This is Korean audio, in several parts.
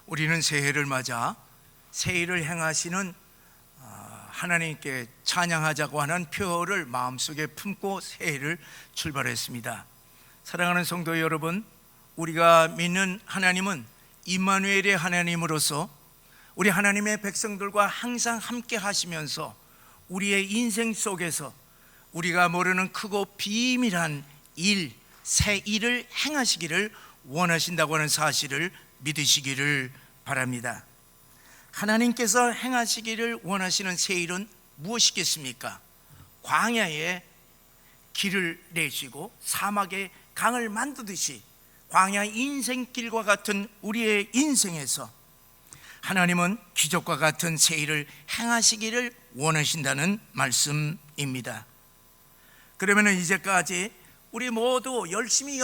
우리는 새해를 맞아 새해를 행하시는 하나님께 찬양하자고 하는 표를 마음속에 품고 새해를 출발했습니다. 사랑하는 성도 여러분, 우리가 믿는 하나님은 임마누엘의 하나님으로서 우리 하나님의 백성들과 항상 함께 하시면서 우리의 인생 속에서 우리가 모르는 크고 비밀한 일, 새 일을 행하시기를 원하신다고 하는 사실을 믿으시기를 바랍니다. 하나님께서 행하시기를 원하시는 새 일은 무엇이겠습니까? 광야에 길을 내시고 사막에 강을 만드듯이 광야 인생길과 같은 우리의 인생에서 하나님은 기적과 같은 새 일을 행하시기를 원하신다는 말씀입니다. 그러면 이제까지 우리 모두 열심히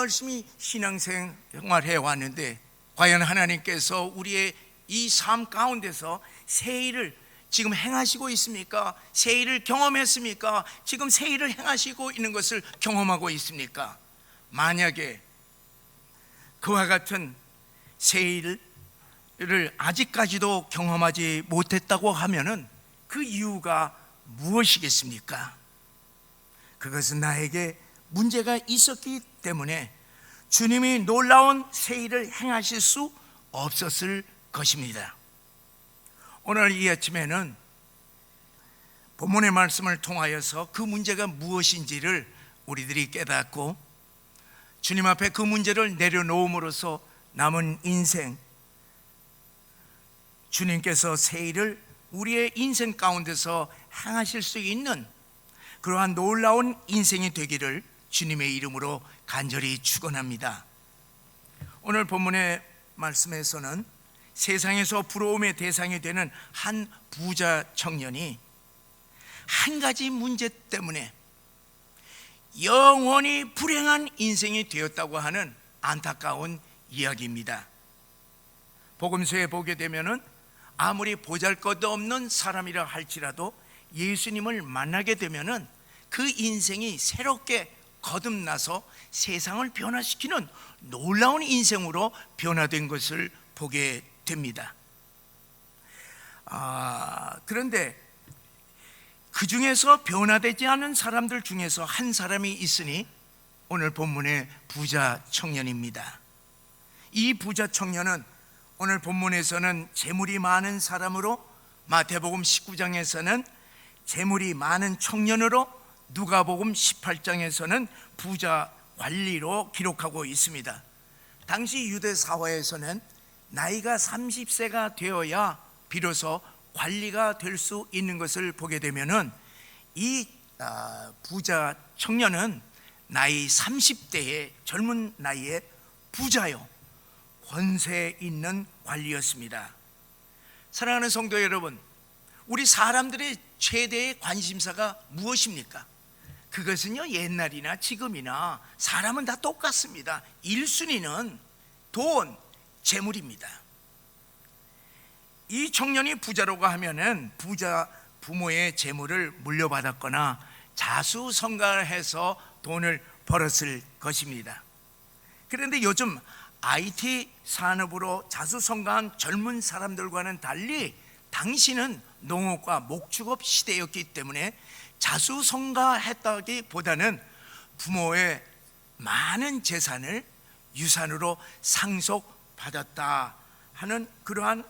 신앙생활 해왔는데 과연 하나님께서 우리의 이 삶 가운데서 새 일을 지금 행하시고 있습니까? 새 일을 경험했습니까? 지금 새 일을 행하시고 있는 것을 경험하고 있습니까? 만약에 그와 같은 새 일을 아직까지도 경험하지 못했다고 하면은 그 이유가 무엇이겠습니까? 그것은 나에게 문제가 있었기 때문에 주님이 놀라운 새 일을 행하실 수 없었을 것입니다. 오늘 이 아침에는 본문의 말씀을 통하여서 그 문제가 무엇인지를 우리들이 깨닫고 주님 앞에 그 문제를 내려놓음으로써 남은 인생 주님께서 새 일을 우리의 인생 가운데서 행하실 수 있는 그러한 놀라운 인생이 되기를 주님의 이름으로 간절히 축원합니다. 오늘 본문의 말씀에서는 세상에서 부러움의 대상이 되는 한 부자 청년이 한 가지 문제 때문에 영원히 불행한 인생이 되었다고 하는 안타까운 이야기입니다. 복음서에 보게 되면은 아무리 보잘것없는 사람이라 할지라도 예수님을 만나게 되면은 그 인생이 새롭게 거듭나서 세상을 변화시키는 놀라운 인생으로 변화된 것을 보게 됩니다. 그런데 그 중에서 변화되지 않은 사람들 중에서 한 사람이 있으니 오늘 본문의 부자 청년입니다. 이 부자 청년은 오늘 본문에서는 재물이 많은 사람으로, 마태복음 19장에서는 재물이 많은 청년으로, 누가복음 18장에서는 부자 관리로 기록하고 있습니다. 당시 유대 사회에서는 나이가 30세가 되어야 비로소 관리가 될 수 있는 것을 보게 되면은 이 부자 청년은 나이 30대의 젊은 나이에 부자요, 권세 있는 관리였습니다. 사랑하는 성도 여러분, 우리 사람들의 최대의 관심사가 무엇입니까? 그것은요, 옛날이나 지금이나 사람은 다 똑같습니다. 1순위는 돈, 재물입니다. 이 청년이 부자라고 하면은 부자 부모의 재물을 물려받았거나 자수성가해서 돈을 벌었을 것입니다. 그런데 요즘 IT 산업으로 자수성가한 젊은 사람들과는 달리 당시는 농업과 목축업 시대였기 때문에 자수성가했다기보다는 부모의 많은 재산을 유산으로 상속받았다 하는 그러한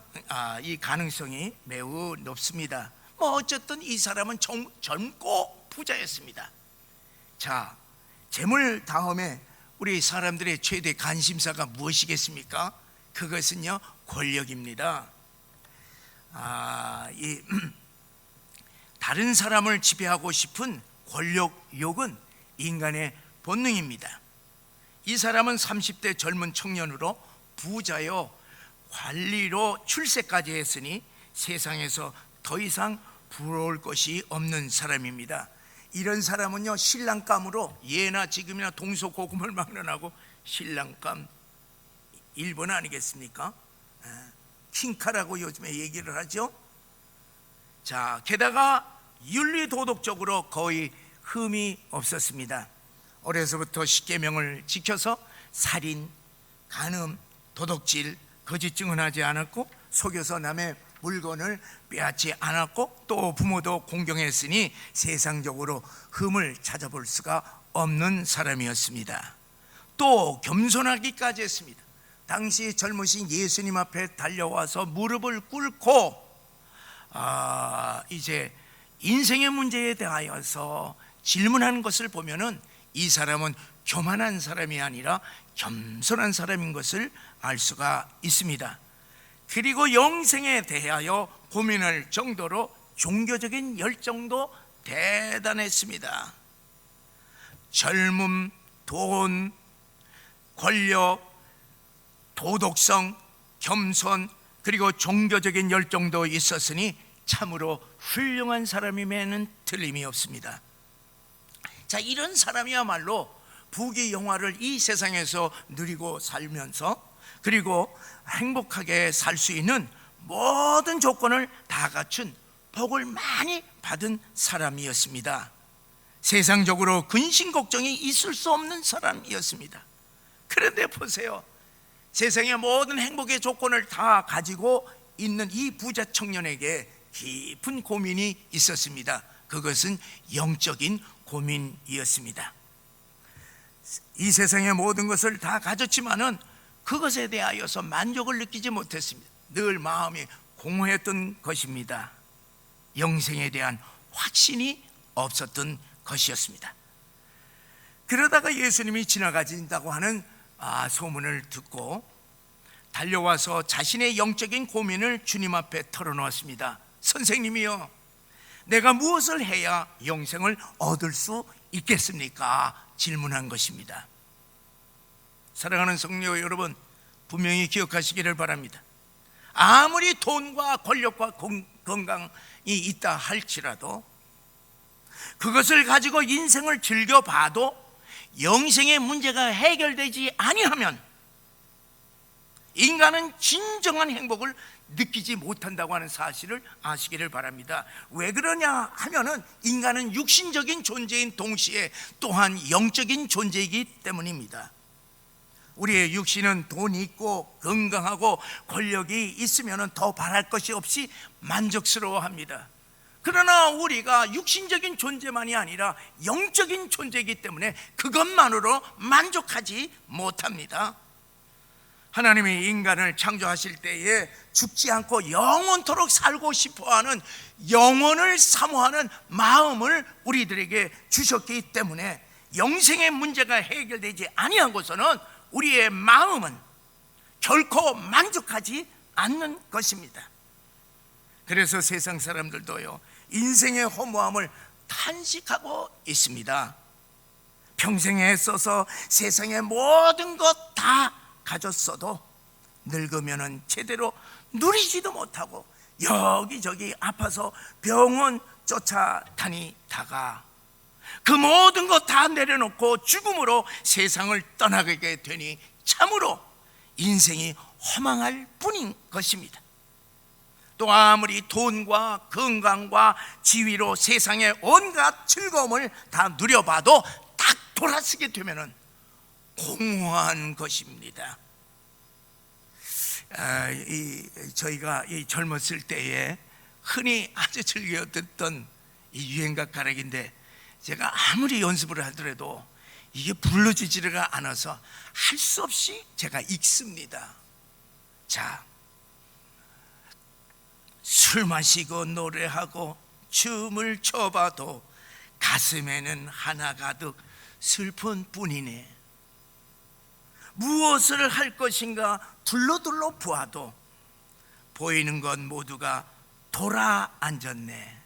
이 가능성이 매우 높습니다. 어쨌든 이 사람은 젊고 부자였습니다. 자, 재물 다음에 우리 사람들의 최대 관심사가 무엇이겠습니까? 그것은요, 권력입니다. 다른 사람을 지배하고 싶은 권력욕은 인간의 본능입니다. 이 사람은 30대 젊은 청년으로 부자요, 관리로 출세까지 했으니 세상에서 더 이상 부러울 것이 없는 사람입니다. 이런 사람은요, 신랑감으로 예나 지금이나 동서고금을 막론하고 신랑감 1번 아니겠습니까? 킹카라고 요즘에 얘기를 하죠. 자, 게다가 윤리도덕적으로 거의 흠이 없었습니다. 어려서부터 십계명을 지켜서 살인, 간음, 도덕질, 거짓 증언하지 않았고 속여서 남의 물건을 빼앗지 않았고 또 부모도 공경했으니 세상적으로 흠을 찾아볼 수가 없는 사람이었습니다. 또 겸손하기까지 했습니다. 당시 젊으신 예수님 앞에 달려와서 무릎을 꿇고 이제 인생의 문제에 대하여서 질문하는 것을 보면은 이 사람은 교만한 사람이 아니라 겸손한 사람인 것을 알 수가 있습니다. 그리고 영생에 대하여 고민할 정도로 종교적인 열정도 대단했습니다. 젊음, 돈, 권력, 도덕성, 겸손, 그리고 종교적인 열정도 있었으니 참으로 훌륭한 사람임에는 틀림이 없습니다. 자, 이런 사람이야말로 부귀영화를 이 세상에서 누리고 살면서 그리고 행복하게 살 수 있는 모든 조건을 다 갖춘 복을 많이 받은 사람이었습니다. 세상적으로 근심 걱정이 있을 수 없는 사람이었습니다. 그런데 보세요, 세상의 모든 행복의 조건을 다 가지고 있는 이 부자 청년에게 깊은 고민이 있었습니다. 그것은 영적인 고민이었습니다. 이 세상의 모든 것을 다 가졌지만은 그것에 대하여서 만족을 느끼지 못했습니다. 늘 마음이 공허했던 것입니다. 영생에 대한 확신이 없었던 것이었습니다. 그러다가 예수님이 지나가신다고 하는 소문을 듣고 달려와서 자신의 영적인 고민을 주님 앞에 털어놓았습니다. 선생님이요, 내가 무엇을 해야 영생을 얻을 수 있겠습니까? 질문한 것입니다. 사랑하는 성도 여러분, 분명히 기억하시기를 바랍니다. 아무리 돈과 권력과 건강이 있다 할지라도 그것을 가지고 인생을 즐겨봐도 영생의 문제가 해결되지 아니하면 인간은 진정한 행복을 느끼지 못한다고 하는 사실을 아시기를 바랍니다. 왜 그러냐 하면은 인간은 육신적인 존재인 동시에 또한 영적인 존재이기 때문입니다. 우리의 육신은 돈이 있고 건강하고 권력이 있으면 더 바랄 것이 없이 만족스러워합니다. 그러나 우리가 육신적인 존재만이 아니라 영적인 존재이기 때문에 그것만으로 만족하지 못합니다. 하나님이 인간을 창조하실 때에 죽지 않고 영원토록 살고 싶어하는, 영원을 사모하는 마음을 우리들에게 주셨기 때문에 영생의 문제가 해결되지 아니하고서는 우리의 마음은 결코 만족하지 않는 것입니다. 그래서 세상 사람들도요, 인생의 허무함을 탄식하고 있습니다. 평생에 애써서 세상의 모든 것 다 가졌어도 늙으면은 제대로 누리지도 못하고 여기저기 아파서 병원 쫓아다니다가 그 모든 것 다 내려놓고 죽음으로 세상을 떠나게 되니 참으로 인생이 허망할 뿐인 것입니다. 또 아무리 돈과 건강과 지위로 세상의 온갖 즐거움을 다 누려봐도 딱 돌아서게 되면은 공허한 것입니다. 저희가 이 젊었을 때에 흔히 아주 즐겨 듣던 이 유행가 가락인데, 제가 아무리 연습을 하더라도 이게 불러지지가 않아서 할 수 없이 제가 읽습니다. 자, 술 마시고 노래하고 춤을 춰봐도 가슴에는 하나 가득 슬픈 뿐이네. 무엇을 할 것인가 둘러둘러 보아도 보이는 건 모두가 돌아 앉았네.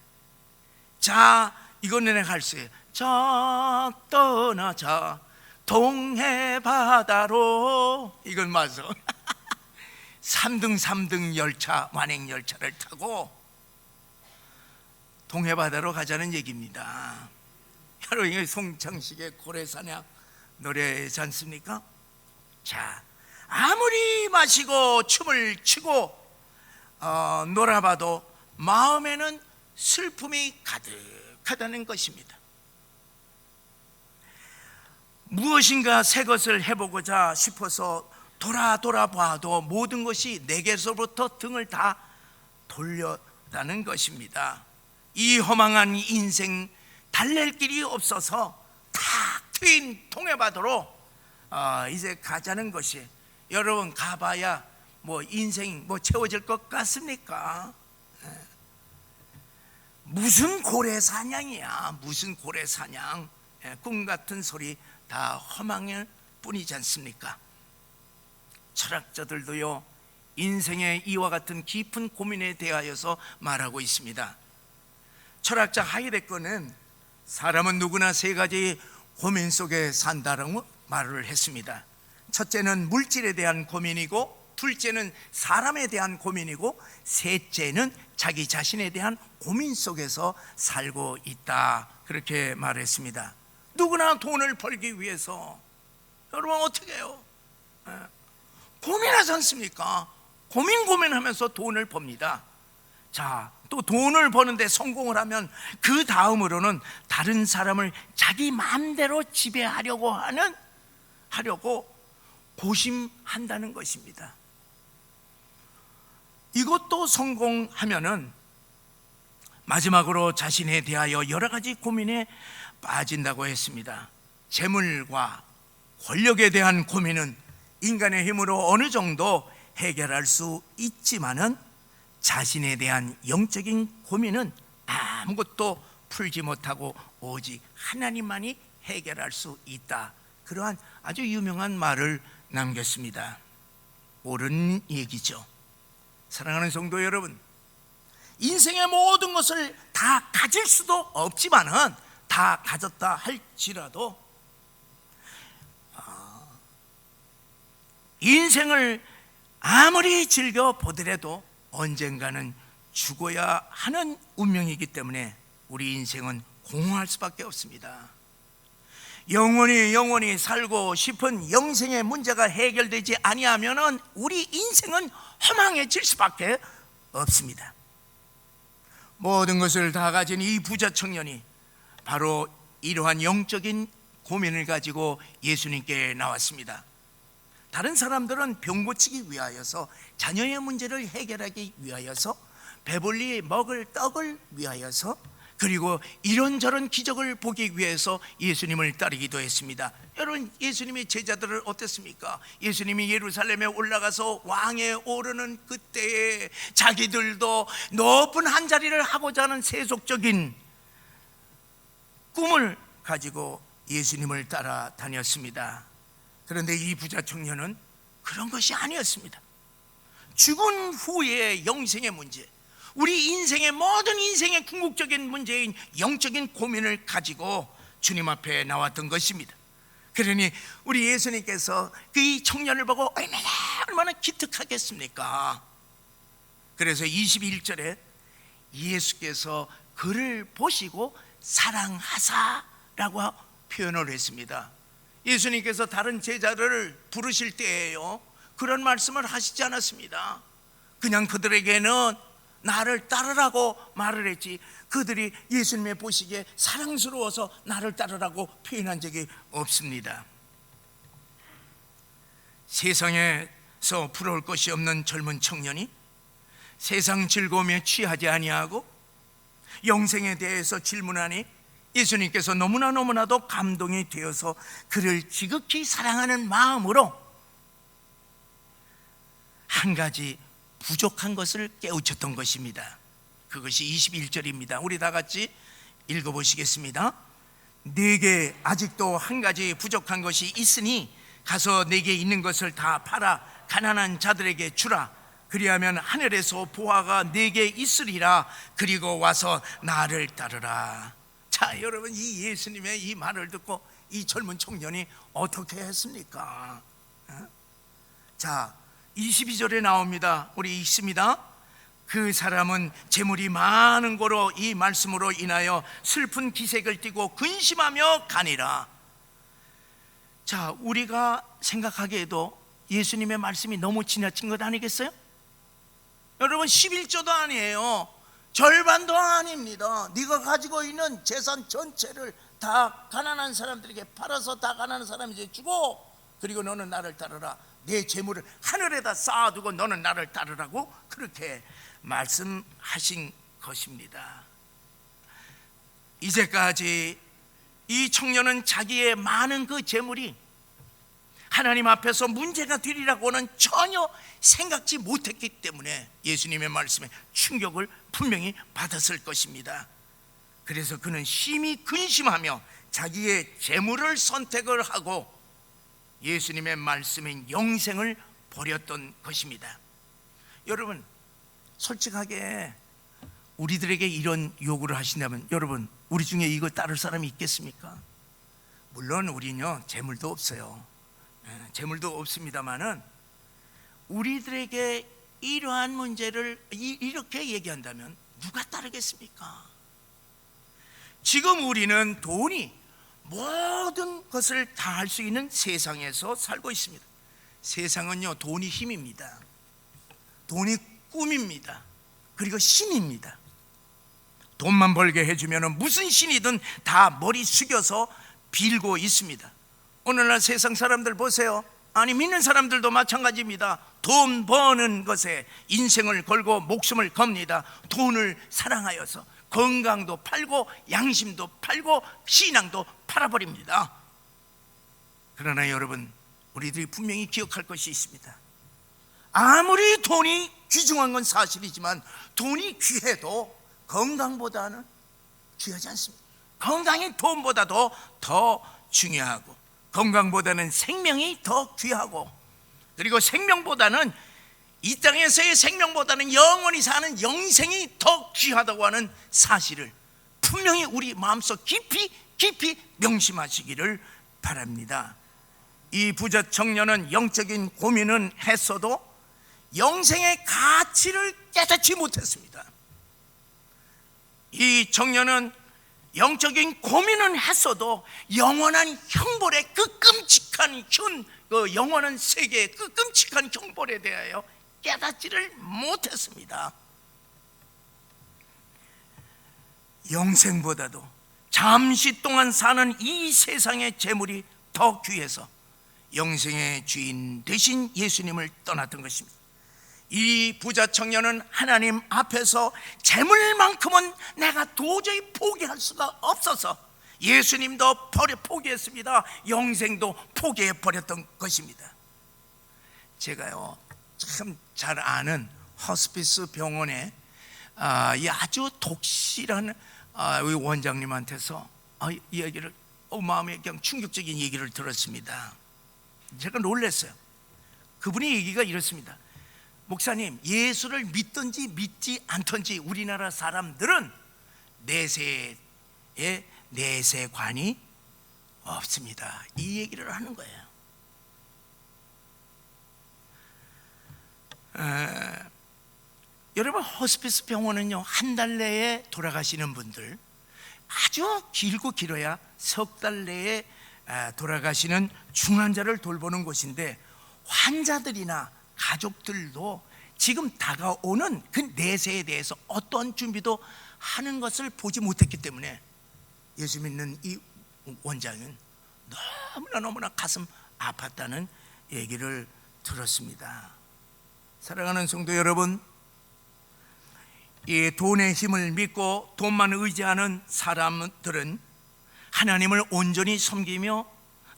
자, 이거는 내가 할 수 있어요. 자, 떠나자 동해 바다로. 이건 맞아. 3등 열차, 완행 열차를 타고 동해 바다로 가자는 얘기입니다. 여러분, 이게 송창식의 고래사냥 노래지 않습니까? 자, 아무리 마시고 춤을 추고 놀아봐도 마음에는 슬픔이 가득하다는 것입니다. 무엇인가 새 것을 해보고자 싶어서 돌아봐도 모든 것이 내게서부터 등을 다 돌렸다는 것입니다. 이 허망한 인생 달랠 길이 없어서 탁 트인 통해바다로 이제 가자는 것이, 여러분 가봐야 뭐 인생 뭐 채워질 것 같습니까? 무슨 고래사냥이야, 무슨 고래사냥. 꿈같은 소리, 다 허망일 뿐이지 않습니까? 철학자들도요, 인생의 이와 같은 깊은 고민에 대하여서 말하고 있습니다. 철학자 하이데거는 사람은 누구나 세 가지 고민 속에 산다라고 말을 했습니다. 첫째는 물질에 대한 고민이고, 둘째는 사람에 대한 고민이고, 셋째는 자기 자신에 대한 고민 속에서 살고 있다, 그렇게 말했습니다. 누구나 돈을 벌기 위해서 여러분 어떻게 해요? 고민하지 않습니까? 고민하면서 돈을 법니다. 자, 또 돈을 버는데 성공을 하면 그 다음으로는 다른 사람을 자기 마음대로 지배하려고 고심한다는 것입니다. 이것도 성공하면은 마지막으로 자신에 대하여 여러 가지 고민에 빠진다고 했습니다. 재물과 권력에 대한 고민은 인간의 힘으로 어느 정도 해결할 수 있지만은 자신에 대한 영적인 고민은 아무것도 풀지 못하고 오직 하나님만이 해결할 수 있다, 그러한 아주 유명한 말을 남겼습니다. 옳은 얘기죠. 사랑하는 성도 여러분, 인생의 모든 것을 다 가질 수도 없지만은 다 가졌다 할지라도 인생을 아무리 즐겨 보더라도 언젠가는 죽어야 하는 운명이기 때문에 우리 인생은 공허할 수밖에 없습니다. 영원히 살고 싶은 영생의 문제가 해결되지 아니하면은 우리 인생은 허망해질 수밖에 없습니다. 모든 것을 다 가진 이 부자 청년이 바로 이러한 영적인 고민을 가지고 예수님께 나왔습니다. 다른 사람들은 병 고치기 위하여서, 자녀의 문제를 해결하기 위하여서, 배불리 먹을 떡을 위하여서, 그리고 이런저런 기적을 보기 위해서 예수님을 따르기도 했습니다. 여러분, 예수님의 제자들은 어땠습니까? 예수님이 예루살렘에 올라가서 왕에 오르는 그때에 자기들도 높은 한 자리를 하고자 하는 세속적인 꿈을 가지고 예수님을 따라다녔습니다. 그런데 이 부자 청년은 그런 것이 아니었습니다. 죽은 후의 영생의 문제, 우리 인생의 모든 인생의 궁극적인 문제인 영적인 고민을 가지고 주님 앞에 나왔던 것입니다. 그러니 우리 예수님께서 그 청년을 보고 얼마나 기특하겠습니까? 그래서 21절에 예수께서 그를 보시고 사랑하사라고 표현을 했습니다. 예수님께서 다른 제자들을 부르실 때에요, 그런 말씀을 하시지 않았습니다. 그냥 그들에게는 나를 따르라고 말을 했지, 그들이 예수님의 보시기에 사랑스러워서 나를 따르라고 표현한 적이 없습니다. 세상에서 부러울 것이 없는 젊은 청년이 세상 즐거움에 취하지 아니하고 영생에 대해서 질문하니 예수님께서 너무나도 감동이 되어서 그를 지극히 사랑하는 마음으로 한 가지 부족한 것을 깨우쳤던 것입니다. 그것이 21절입니다. 우리 다 같이 읽어보시겠습니다. 네게 아직도 한 가지 부족한 것이 있으니 가서 네게 있는 것을 다 팔아 가난한 자들에게 주라. 그리하면 하늘에서 보화가 네게 있으리라. 그리고 와서 나를 따르라. 자, 여러분, 이 예수님의 이 말을 듣고 이 젊은 청년이 어떻게 했습니까? 자, 22절에 나옵니다. 우리 읽습니다. 그 사람은 재물이 많은 거로 이 말씀으로 인하여 슬픈 기색을 띠고 근심하며 가니라. 자, 우리가 생각하기에도 예수님의 말씀이 너무 지나친 것 아니겠어요? 여러분, 11조도 아니에요. 절반도 아닙니다. 네가 가지고 있는 재산 전체를 다 가난한 사람들에게 팔아서 다 가난한 사람에게 주고, 그리고 너는 나를 따르라. 내 재물을 하늘에다 쌓아두고 너는 나를 따르라고 그렇게 말씀하신 것입니다. 이제까지 이 청년은 자기의 많은 그 재물이 하나님 앞에서 문제가 되리라고는 전혀 생각지 못했기 때문에 예수님의 말씀에 충격을 분명히 받았을 것입니다. 그래서 그는 심히 근심하며 자기의 재물을 선택을 하고 예수님의 말씀인 영생을 버렸던 것입니다. 여러분, 솔직하게 우리들에게 이런 요구를 하신다면 여러분, 우리 중에 이거 따를 사람이 있겠습니까? 물론 우리는요 재물도 없어요. 재물도 없습니다만은 우리들에게 이러한 문제를 이렇게 얘기한다면 누가 따르겠습니까? 지금 우리는 돈이 모든 것을 다 할 수 있는 세상에서 살고 있습니다. 세상은요 돈이 힘입니다. 돈이 꿈입니다. 그리고 신입니다. 돈만 벌게 해주면 무슨 신이든 다 머리 숙여서 빌고 있습니다. 오늘날 세상 사람들 보세요. 아니 믿는 사람들도 마찬가지입니다. 돈 버는 것에 인생을 걸고 목숨을 겁니다. 돈을 사랑하여서 건강도 팔고 양심도 팔고 신앙도 팔아버립니다. 그러나 여러분, 우리들이 분명히 기억할 것이 있습니다. 아무리 돈이 귀중한 건 사실이지만 돈이 귀해도 건강보다는 귀하지 않습니다. 건강이 돈보다도 더 중요하고 건강보다는 생명이 더 귀하고 그리고 생명보다는 이 땅에서의 생명보다는 영원히 사는 영생이 더 귀하다고 하는 사실을 분명히 우리 마음속 깊이 명심하시기를 바랍니다. 이 부자 청년은 영적인 고민은 했어도 영생의 가치를 깨닫지 못했습니다. 이 청년은 영적인 고민은 했어도 영원한 형벌의 그 끔찍한 그 영원한 세계의 그 끔찍한 형벌에 대하여 깨닫지를 못했습니다. 영생보다도 잠시 동안 사는 이 세상의 재물이 더 귀해서 영생의 주인 되신 예수님을 떠났던 것입니다. 이 부자 청년은 하나님 앞에서 재물만큼은 내가 도저히 포기할 수가 없어서 예수님도 포기했습니다. 영생도 포기해버렸던 것입니다. 제가요 참 잘 아는 호스피스 병원에 이 아주 독실한 원장님한테서 이 얘기를 마음에 그냥 충격적인 얘기를 들었습니다. 제가 놀랐어요. 그분의 얘기가 이렇습니다. 목사님, 예수를 믿든지 믿지 않든지 우리나라 사람들은 내세에 내세관이 없습니다. 이 얘기를 하는 거예요. 여러분, 호스피스 병원은요 한 달 내에 돌아가시는 분들, 아주 길고 길어야 석 달 내에 돌아가시는 중환자를 돌보는 곳인데 환자들이나 가족들도 지금 다가오는 그 내세에 대해서 어떤 준비도 하는 것을 보지 못했기 때문에 예수 믿는 이 원장은 너무나 가슴 아팠다는 얘기를 들었습니다. 사랑하는 성도 여러분, 이 돈의 힘을 믿고 돈만 의지하는 사람들은 하나님을 온전히 섬기며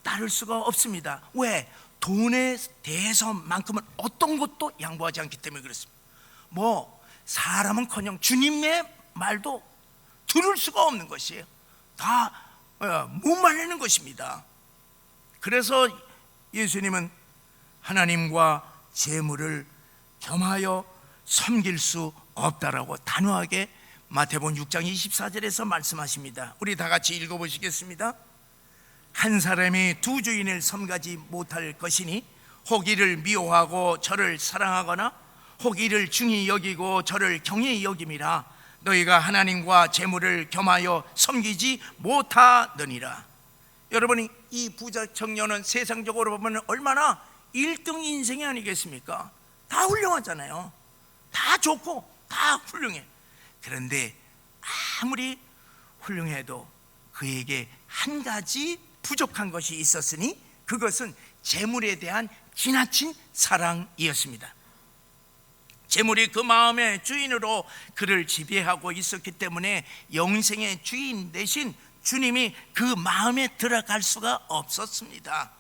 따를 수가 없습니다. 왜? 돈에 대해서만큼은 어떤 것도 양보하지 않기 때문에 그렇습니다. 사람은커녕 주님의 말도 들을 수가 없는 것이에요. 다 못 말리는 것입니다. 그래서 예수님은 하나님과 재물을 겸하여 섬길 수 없다라고 단호하게 마태복음 6장 24절에서 말씀하십니다. 우리 다 같이 읽어보시겠습니다. 한 사람이 두 주인을 섬기지 못할 것이니 혹 이를 미워하고 저를 사랑하거나 혹 이를 중히 여기고 저를 경히 여김이라. 너희가 하나님과 재물을 겸하여 섬기지 못하느니라. 여러분이 이 부자 청년은 세상적으로 보면 얼마나 1등 인생이 아니겠습니까? 다 훌륭하잖아요. 다 좋고 다 훌륭해. 그런데 아무리 훌륭해도 그에게 한 가지 부족한 것이 있었으니 그것은 재물에 대한 지나친 사랑이었습니다. 재물이 그 마음의 주인으로 그를 지배하고 있었기 때문에 영생의 주인 대신 주님이 그 마음에 들어갈 수가 없었습니다.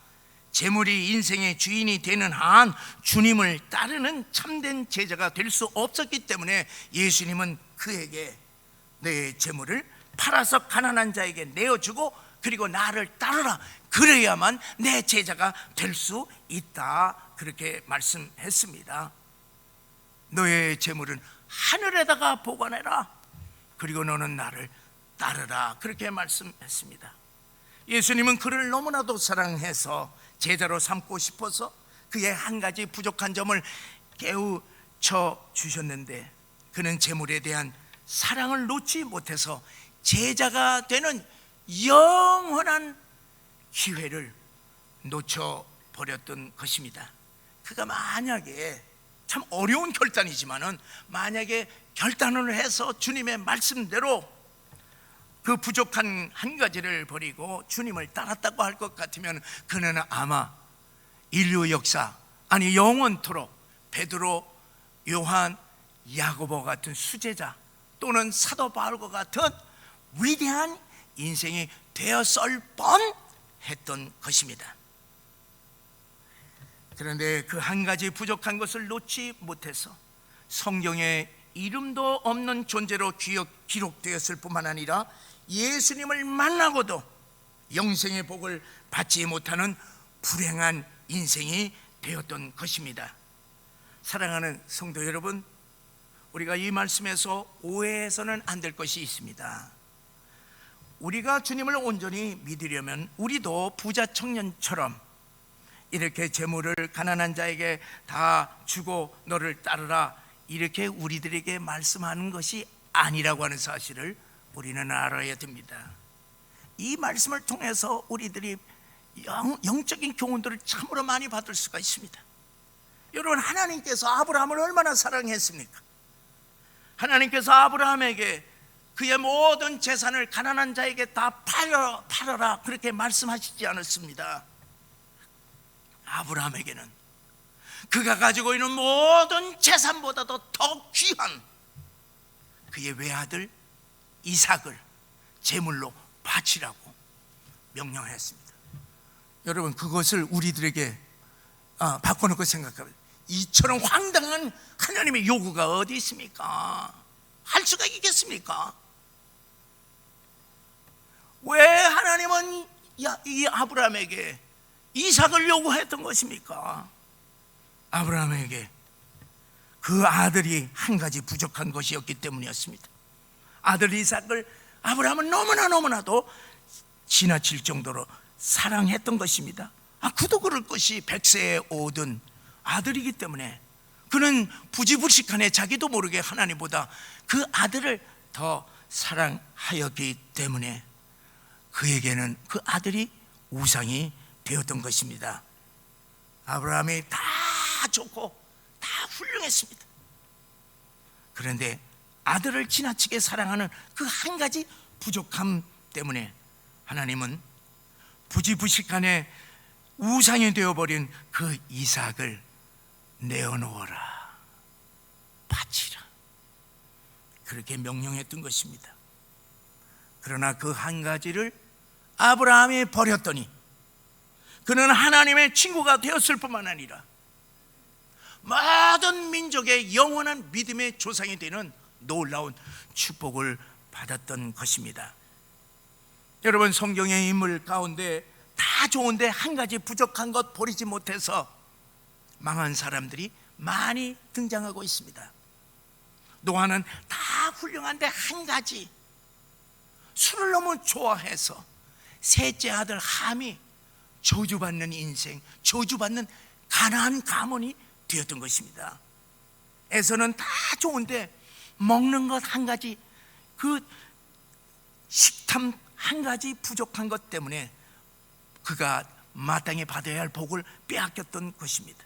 재물이 인생의 주인이 되는 한 주님을 따르는 참된 제자가 될 수 없었기 때문에 예수님은 그에게 내 재물을 팔아서 가난한 자에게 내어주고 그리고 나를 따르라, 그래야만 내 제자가 될 수 있다, 그렇게 말씀했습니다. 너의 재물은 하늘에다가 보관해라, 그리고 너는 나를 따르라, 그렇게 말씀했습니다. 예수님은 그를 너무나도 사랑해서 제자로 삼고 싶어서 그의 한 가지 부족한 점을 깨우쳐 주셨는데, 그는 재물에 대한 사랑을 놓지 못해서 제자가 되는 영원한 기회를 놓쳐버렸던 것입니다. 그가 만약에, 참 어려운 결단이지만은 만약에 결단을 해서 주님의 말씀대로 그 부족한 한 가지를 버리고 주님을 따랐다고 할 것 같으면 그는 아마 인류 역사, 아니 영원토록 베드로, 요한, 야고보 같은 수제자 또는 사도 바울과 같은 위대한 인생이 되었을 뻔했던 것입니다. 그런데 그 한 가지 부족한 것을 놓지 못해서 성경에 이름도 없는 존재로 기록되었을 뿐만 아니라 예수님을 만나고도 영생의 복을 받지 못하는 불행한 인생이 되었던 것입니다. 사랑하는 성도 여러분, 우리가 이 말씀에서 오해해서는 안 될 것이 있습니다. 우리가 주님을 온전히 믿으려면 우리도 부자 청년처럼 이렇게 재물을 가난한 자에게 다 주고 너를 따르라, 이렇게 우리들에게 말씀하는 것이 아니라고 하는 사실을 우리는 알아야 됩니다. 이 말씀을 통해서 우리들이 영적인 교훈들을 참으로 많이 받을 수가 있습니다. 여러분, 하나님께서 아브라함을 얼마나 사랑했습니까? 하나님께서 아브라함에게 그의 모든 재산을 가난한 자에게 다 팔아라, 그렇게 말씀하시지 않았습니다. 아브라함에게는 그가 가지고 있는 모든 재산보다도 더 귀한 그의 외아들 이삭을 제물로 바치라고 명령했습니다. 여러분, 그것을 우리들에게 바꿔놓고 생각하면 이처럼 황당한 하나님의 요구가 어디 있습니까? 할 수가 있겠습니까? 왜 하나님은 이 아브라함에게 이삭을 요구했던 것입니까? 아브라함에게 그 아들이 한 가지 부족한 것이었기 때문이었습니다. 아들 이삭을 아브라함은 너무나도 지나칠 정도로 사랑했던 것입니다. 그도 그럴 것이 100세에 오든 아들이기 때문에 그는 부지불식간에 자기도 모르게 하나님보다 그 아들을 더 사랑하였기 때문에 그에게는 그 아들이 우상이 되었던 것입니다. 아브라함이 다 좋고 다 훌륭했습니다. 그런데 아들을 지나치게 사랑하는 그 한 가지 부족함 때문에 하나님은 부지불식간에 우상이 되어버린 그 이삭을 내어놓아라, 바치라, 그렇게 명령했던 것입니다. 그러나 그 한 가지를 아브라함이 버렸더니 그는 하나님의 친구가 되었을 뿐만 아니라 모든 민족의 영원한 믿음의 조상이 되는 놀라운 축복을 받았던 것입니다. 여러분, 성경의 인물 가운데 다 좋은데 한 가지 부족한 것 버리지 못해서 망한 사람들이 많이 등장하고 있습니다. 노아는 다 훌륭한데 한 가지, 술을 너무 좋아해서 셋째 아들 함이 저주받는 인생, 저주받는 가난한 가문이 되었던 것입니다. 에서는 다 좋은데 먹는 것 한 가지, 그 식탐 한 가지 부족한 것 때문에 그가 마땅히 받아야 할 복을 빼앗겼던 것입니다.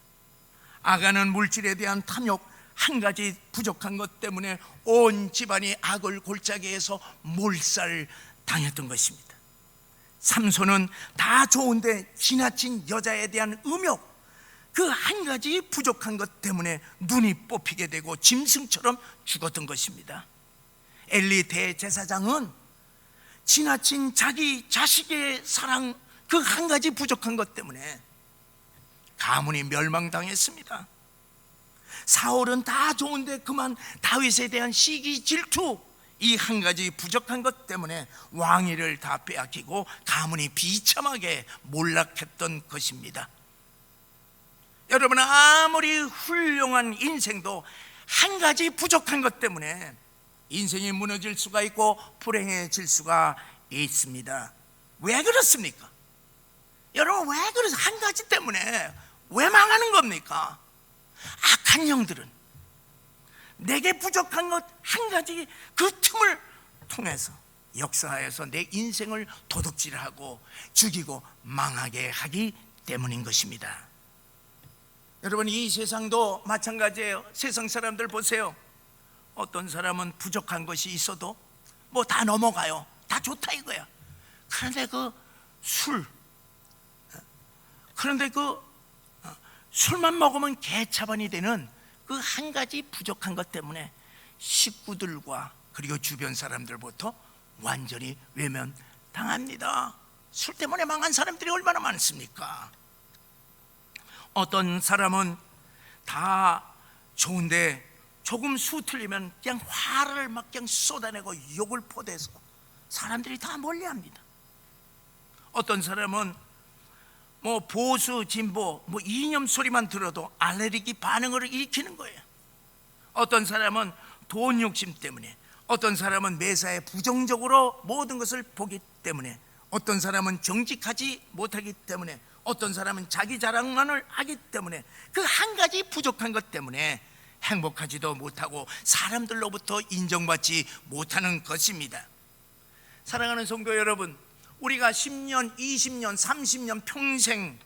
아가는 물질에 대한 탐욕 한 가지 부족한 것 때문에 온 집안이 악을 골짜기에 해서 몰살 당했던 것입니다. 삼손은 다 좋은데 지나친 여자에 대한 음욕, 그 한 가지 부족한 것 때문에 눈이 뽑히게 되고 짐승처럼 죽었던 것입니다. 엘리 대제사장은 지나친 자기 자식의 사랑, 그 한 가지 부족한 것 때문에 가문이 멸망당했습니다. 사울은 다 좋은데 그만 다윗에 대한 시기, 질투, 이 한 가지 부족한 것 때문에 왕위를 다 빼앗기고 가문이 비참하게 몰락했던 것입니다. 여러분, 아무리 훌륭한 인생도 한 가지 부족한 것 때문에 인생이 무너질 수가 있고 불행해질 수가 있습니다. 왜 그렇습니까? 여러분, 왜 그래서 한 가지 때문에 왜 망하는 겁니까? 악한 영들은 내게 부족한 것 한 가지, 그 틈을 통해서 역사에서 내 인생을 도둑질하고 죽이고 망하게 하기 때문인 것입니다. 여러분, 이 세상도 마찬가지예요. 세상 사람들 보세요. 어떤 사람은 부족한 것이 있어도 뭐 다 넘어가요. 다 좋다 이거야. 그런데 술만 먹으면 개차반이 되는 그 한 가지 부족한 것 때문에 식구들과 그리고 주변 사람들부터 완전히 외면당합니다. 술 때문에 망한 사람들이 얼마나 많습니까? 어떤 사람은 다 좋은데 조금 수 틀리면 그냥 화를 막 그냥 쏟아내고 욕을 포대서 사람들이 다 멀리합니다. 어떤 사람은 뭐 보수, 진보, 뭐 이념 소리만 들어도 알레르기 반응을 일으키는 거예요. 어떤 사람은 돈 욕심 때문에, 어떤 사람은 매사에 부정적으로 모든 것을 보기 때문에, 어떤 사람은 정직하지 못하기 때문에, 어떤 사람은 자기 자랑만을 하기 때문에, 그 한 가지 부족한 것 때문에 행복하지도 못하고 사람들로부터 인정받지 못하는 것입니다. 사랑하는 성도 여러분, 우리가 10년, 20년, 30년 평생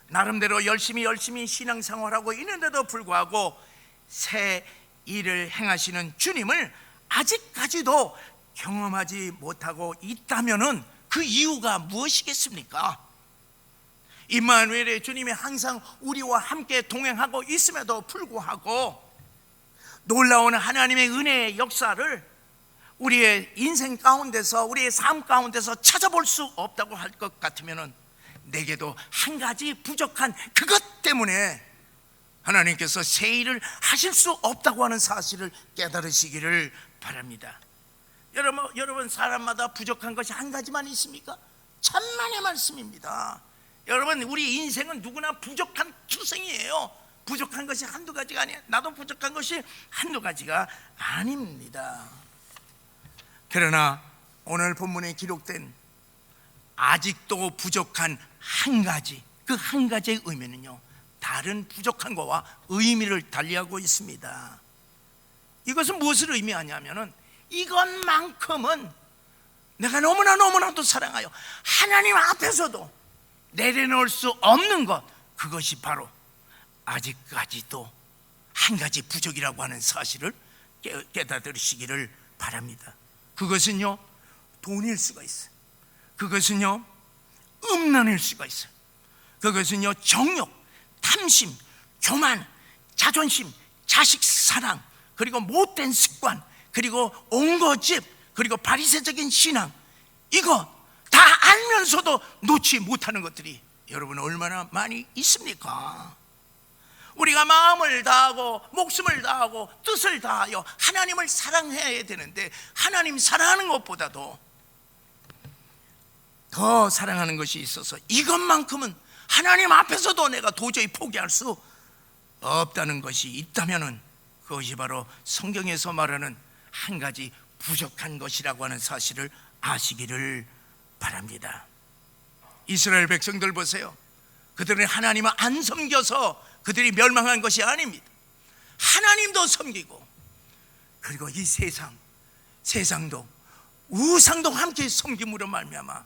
나름대로 열심히 신앙생활하고 있는데도 불구하고 새 일을 행하시는 주님을 아직까지도 경험하지 못하고 있다면은 그 이유가 무엇이겠습니까? 임마누엘의 주님이 항상 우리와 함께 동행하고 있음에도 불구하고 놀라운 하나님의 은혜의 역사를 우리의 인생 가운데서, 우리의 삶 가운데서 찾아볼 수 없다고 할 것 같으면 내게도 한 가지 부족한 그것 때문에 하나님께서 새 일을 하실 수 없다고 하는 사실을 깨달으시기를 바랍니다. 여러분, 사람마다 부족한 것이 한 가지만 있습니까? 천만의 말씀입니다. 여러분, 우리 인생은 누구나 부족한 투성이에요. 부족한 것이 한두 가지가 아니에요. 나도 부족한 것이 한두 가지가 아닙니다. 그러나 오늘 본문에 기록된 아직도 부족한 한 가지, 그 한 가지의 의미는요, 다른 부족한 것과 의미를 달리하고 있습니다. 이것은 무엇을 의미하냐면은 이것만큼은 내가 너무나도 사랑하여 하나님 앞에서도 내려놓을 수 없는 것, 그것이 바로 아직까지도 한 가지 부족이라고 하는 사실을 깨닫으시기를 바랍니다. 그것은요, 돈일 수가 있어요. 그것은요, 음란일 수가 있어요. 그것은요, 정욕, 탐심, 교만, 자존심, 자식 사랑, 그리고 못된 습관, 그리고 옹거집, 그리고 바리새적인 신앙, 이거 다 알면서도 놓지 못하는 것들이 여러분 얼마나 많이 있습니까? 우리가 마음을 다하고 목숨을 다하고 뜻을 다하여 하나님을 사랑해야 되는데, 하나님 사랑하는 것보다도 더 사랑하는 것이 있어서 이것만큼은 하나님 앞에서도 내가 도저히 포기할 수 없다는 것이 있다면은 그것이 바로 성경에서 말하는 한 가지 부족한 것이라고 하는 사실을 아시기를 바랍니다. 이스라엘 백성들 보세요. 그들은 하나님을 안 섬겨서 그들이 멸망한 것이 아닙니다. 하나님도 섬기고, 그리고 이 세상도 우상도 함께 섬김으로 말미암아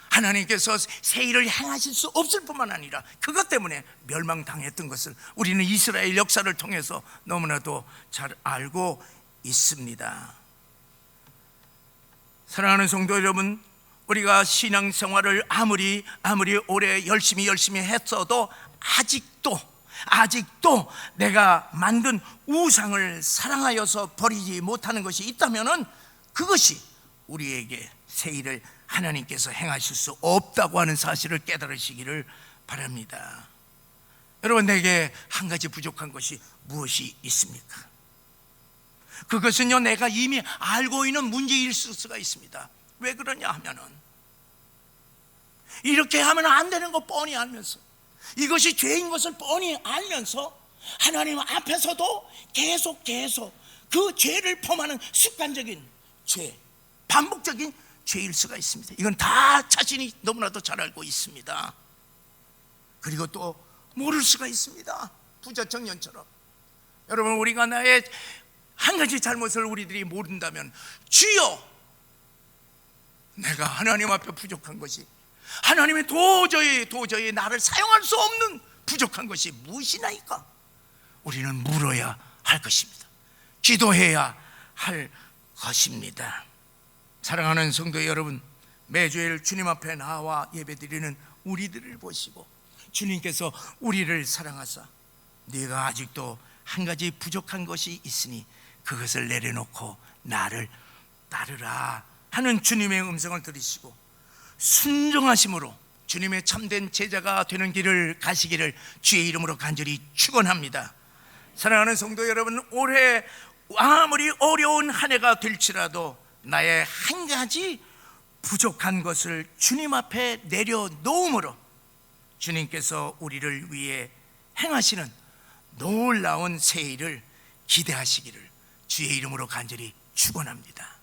하나님께서 새 일을 행하실 수 없을 뿐만 아니라 그것 때문에 멸망당했던 것을 우리는 이스라엘 역사를 통해서 너무나도 잘 알고 있습니다. 사랑하는 성도 여러분, 우리가 신앙생활을 아무리 오래 열심히 했어도 아직도 아직도 내가 만든 우상을 사랑하여서 버리지 못하는 것이 있다면 그것이 우리에게 새 일을 하나님께서 행하실 수 없다고 하는 사실을 깨달으시기를 바랍니다. 여러분, 내게 한 가지 부족한 것이 무엇이 있습니까? 그것은요, 내가 이미 알고 있는 문제일 수가 있습니다. 왜 그러냐 하면은, 이렇게 하면 안 되는 거 뻔히 알면서, 이것이 죄인 것을 뻔히 알면서 하나님 앞에서도 계속 그 죄를 범하는 습관적인 죄, 반복적인 죄일 수가 있습니다. 이건 다 자신이 너무나도 잘 알고 있습니다. 그리고 또 모를 수가 있습니다. 부자 청년처럼. 여러분, 우리가 나의 한 가지 잘못을 우리들이 모른다면, 주여, 내가 하나님 앞에 부족한 것이, 하나님의 도저히 나를 사용할 수 없는 부족한 것이 무엇이나이까? 우리는 물어야 할 것입니다. 기도해야 할 것입니다. 사랑하는 성도 여러분, 매주일 주님 앞에 나와 예배드리는 우리들을 보시고 주님께서 우리를 사랑하사 네가 아직도 한 가지 부족한 것이 있으니 그것을 내려놓고 나를 따르라 하는 주님의 음성을 들으시고 순종하심으로 주님의 참된 제자가 되는 길을 가시기를 주의 이름으로 간절히 축원합니다. 사랑하는 성도 여러분, 올해 아무리 어려운 한 해가 될지라도 나의 한 가지 부족한 것을 주님 앞에 내려놓음으로 주님께서 우리를 위해 행하시는 놀라운 새 일을 기대하시기를 주의 이름으로 간절히 축원합니다.